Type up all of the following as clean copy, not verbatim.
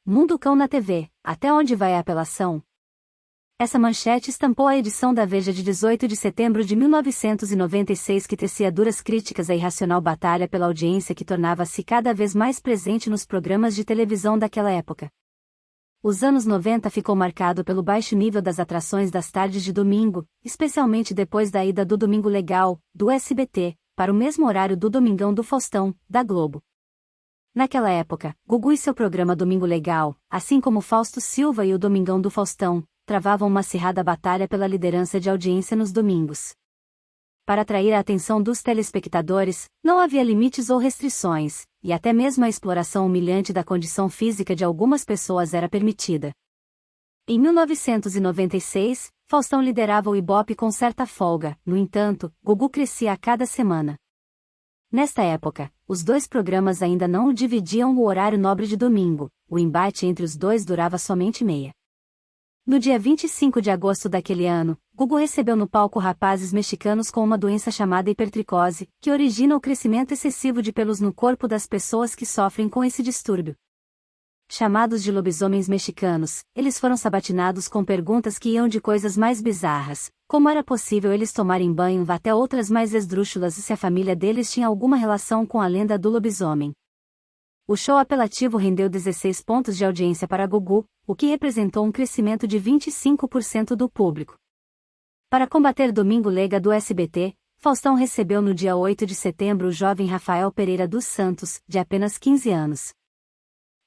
Mundo Cão na TV, até onde vai a apelação? Essa manchete estampou a edição da Veja de 18 de setembro de 1996 que tecia duras críticas à irracional batalha pela audiência que tornava-se cada vez mais presente nos programas de televisão daquela época. Os anos 90 ficou marcado pelo baixo nível das atrações das tardes de domingo, especialmente depois da ida do Domingo Legal, do SBT, para o mesmo horário do Domingão do Faustão, da Globo. Naquela época, Gugu e seu programa Domingo Legal, assim como Fausto Silva e o Domingão do Faustão, travavam uma acirrada batalha pela liderança de audiência nos domingos. Para atrair a atenção dos telespectadores, não havia limites ou restrições, e até mesmo a exploração humilhante da condição física de algumas pessoas era permitida. Em 1996, Faustão liderava o Ibope com certa folga, no entanto, Gugu crescia a cada semana. Nesta época, os dois programas ainda não dividiam o horário nobre de domingo, o embate entre os dois durava somente meia. No dia 25 de agosto daquele ano, Gugu recebeu no palco rapazes mexicanos com uma doença chamada hipertricose, que origina o crescimento excessivo de pelos no corpo das pessoas que sofrem com esse distúrbio. Chamados de lobisomens mexicanos, eles foram sabatinados com perguntas que iam de coisas mais bizarras, como era possível eles tomarem banho até outras mais esdrúxulas e se a família deles tinha alguma relação com a lenda do lobisomem. O show apelativo rendeu 16 pontos de audiência para Gugu, o que representou um crescimento de 25% do público. Para combater Domingo Lega do SBT, Faustão recebeu no dia 8 de setembro o jovem Rafael Pereira dos Santos, de apenas 15 anos.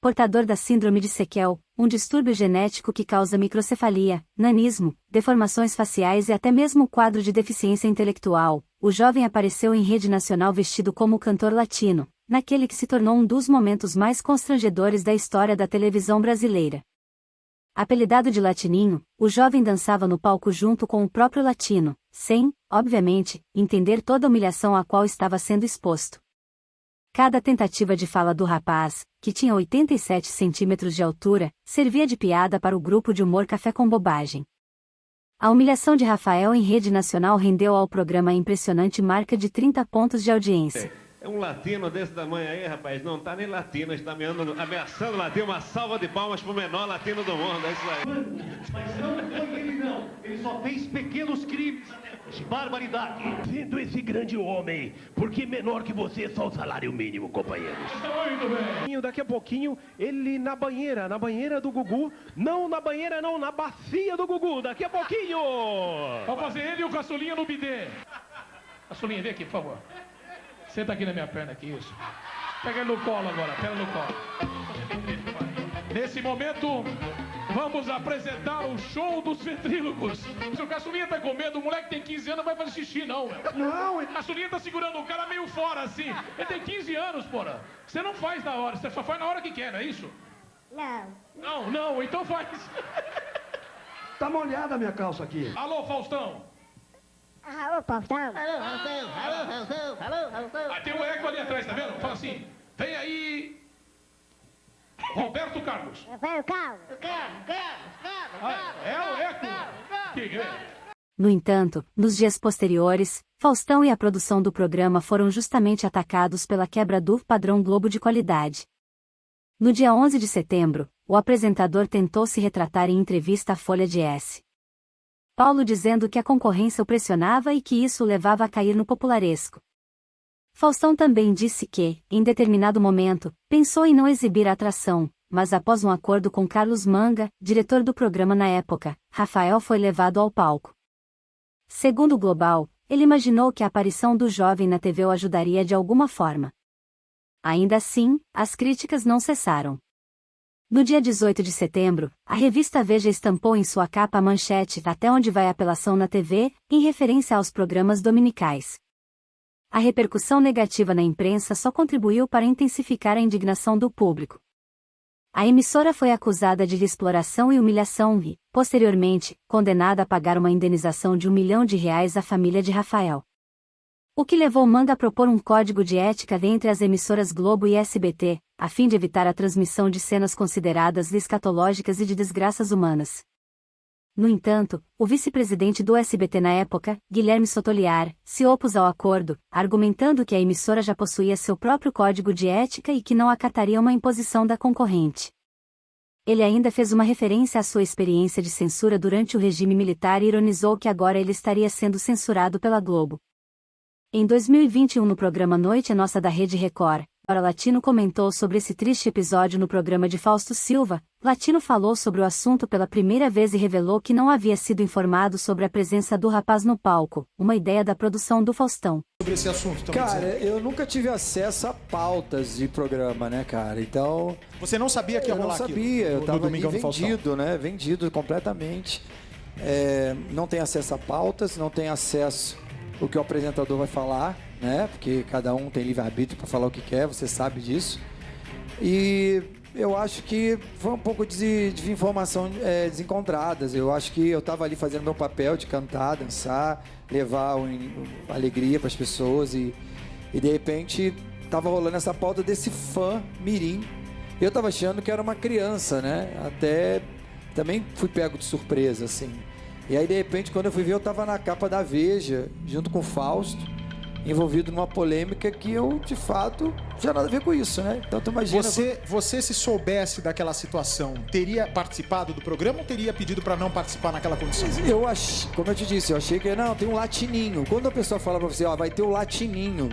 Portador da síndrome de Sequel, um distúrbio genético que causa microcefalia, nanismo, deformações faciais e até mesmo quadro de deficiência intelectual, o jovem apareceu em rede nacional vestido como cantor latino, naquele que se tornou um dos momentos mais constrangedores da história da televisão brasileira. Apelidado de Latininho, o jovem dançava no palco junto com o próprio Latino, sem, obviamente, entender toda a humilhação a qual estava sendo exposto. Cada tentativa de fala do rapaz, que tinha 87 centímetros de altura, servia de piada para o grupo de humor Café com Bobagem. A humilhação de Rafael em rede nacional rendeu ao programa a impressionante marca de 30 pontos de audiência. É um latino desse tamanho aí, rapaz, não tá nem latino, está ameaçando latino, uma salva de palmas pro menor latino do mundo, é isso aí. Mas não foi ele não, ele só fez pequenos crimes até hoje, barbaridade. Vendo esse grande homem, porque menor que você é só o salário mínimo, companheiros. Muito bem. Daqui a pouquinho, ele na banheira do Gugu, não na banheira não, na bacia do Gugu, daqui a pouquinho. Vamos fazer ele e o Caçulinha no bidê. Caçulinha, vem aqui, por favor. Senta aqui na minha perna, aqui, isso. Pega ele no colo agora, pega no colo. Nesse momento, vamos apresentar o show dos ventrílocos. Se o Caçulinha tá com medo, o moleque tem 15 anos, não vai fazer xixi, não, meu. Não, O Caçulinha tá segurando o cara meio fora, assim. Ele tem 15 anos, porra. Você não faz na hora, você só faz na hora que quer, não é isso? Não, então faz. tá molhada a minha calça aqui. Alô, Faustão. Alô, Faustão. Ah, tem um eco ali atrás, tá vendo? Fala assim, vem aí, Roberto Carlos. Vai o carro. É o eco. Que é? No entanto, nos dias posteriores, Faustão e a produção do programa foram justamente atacados pela quebra do padrão Globo de qualidade. No dia 11 de setembro, o apresentador tentou se retratar em entrevista à Folha de S. Paulo dizendo que a concorrência o pressionava e que isso o levava a cair no popularesco. Faustão também disse que, em determinado momento, pensou em não exibir a atração, mas após um acordo com Carlos Manga, diretor do programa na época, Rafael foi levado ao palco. Segundo o Global, ele imaginou que a aparição do jovem na TV o ajudaria de alguma forma. Ainda assim, as críticas não cessaram. No dia 18 de setembro, a revista Veja estampou em sua capa a manchete Até onde vai a apelação na TV, em referência aos programas dominicais. A repercussão negativa na imprensa só contribuiu para intensificar a indignação do público. A emissora foi acusada de exploração e humilhação e, posteriormente, condenada a pagar uma indenização de R$ 1 milhão à família de Rafael. O que levou Manga a propor um código de ética entre as emissoras Globo e SBT, a fim de evitar a transmissão de cenas consideradas escatológicas e de desgraças humanas. No entanto, o vice-presidente do SBT na época, Guilherme Sotoliar, se opôs ao acordo, argumentando que a emissora já possuía seu próprio código de ética e que não acataria uma imposição da concorrente. Ele ainda fez uma referência à sua experiência de censura durante o regime militar e ironizou que agora ele estaria sendo censurado pela Globo. Em 2021, no programa Noite é Nossa da Rede Record, Hora Latino comentou sobre esse triste episódio no programa de Fausto Silva. Latino falou sobre o assunto pela primeira vez e revelou que não havia sido informado sobre a presença do rapaz no palco, uma ideia da produção do Faustão. Sobre esse assunto também. Cara, eu nunca tive acesso a pautas de programa, né, cara? Então... Você não sabia que ia rolar aquilo? Eu não sabia, eu tava ali Domingão do Faustão. vendido, né? Vendido completamente. Não tem acesso a pautas, não tem acesso ao que o apresentador vai falar, né? Porque cada um tem livre-arbítrio para falar o que quer, você sabe disso. E eu acho que foi um pouco de informação desencontradas. Eu acho que eu estava ali fazendo meu papel de cantar, dançar, levar alegria para as pessoas e de repente estava rolando essa pauta desse fã mirim. Eu estava achando que era uma criança, né? Até também fui pego de surpresa, assim. E aí, de repente, quando eu fui ver, eu estava na capa da Veja, junto com o Fausto, envolvido numa polêmica que eu, de fato, não tinha nada a ver com isso, né? Então, tu imagina... Você, se soubesse daquela situação, teria participado do programa ou teria pedido para não participar naquela condição? Eu achei, como eu te disse, eu achei que, não, tem um latininho. Quando a pessoa fala para você, ó, vai ter um latininho,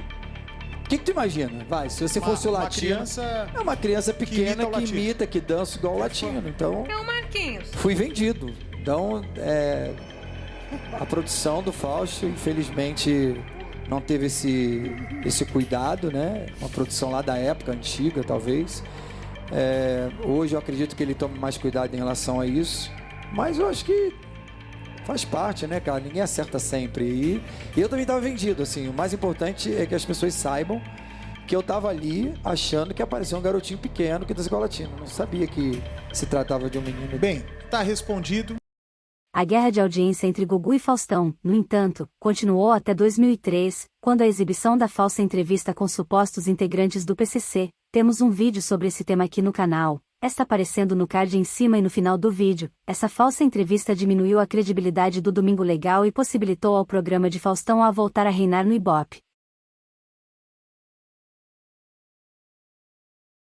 o que tu imagina? Vai, se você fosse o latino... É uma criança pequena que imita, que dança igual o latino. Então, é o Marquinhos. Fui vendido. Então, a produção do Fausto, infelizmente, não teve esse cuidado, né? Uma produção lá da época, antiga, talvez. Hoje eu acredito que ele tome mais cuidado em relação a isso. Mas eu acho que faz parte, né, cara? Ninguém acerta sempre. E eu também estava vendido, assim. O mais importante é que as pessoas saibam que eu estava ali achando que apareceu um garotinho pequeno que dança igual latino. Não sabia que se tratava de um menino. Bem, tá respondido. A guerra de audiência entre Gugu e Faustão, no entanto, continuou até 2003, quando a exibição da falsa entrevista com supostos integrantes do PCC. Temos um vídeo sobre esse tema aqui no canal. Está aparecendo no card em cima e no final do vídeo. Essa falsa entrevista diminuiu a credibilidade do Domingo Legal e possibilitou ao programa de Faustão a voltar a reinar no Ibope.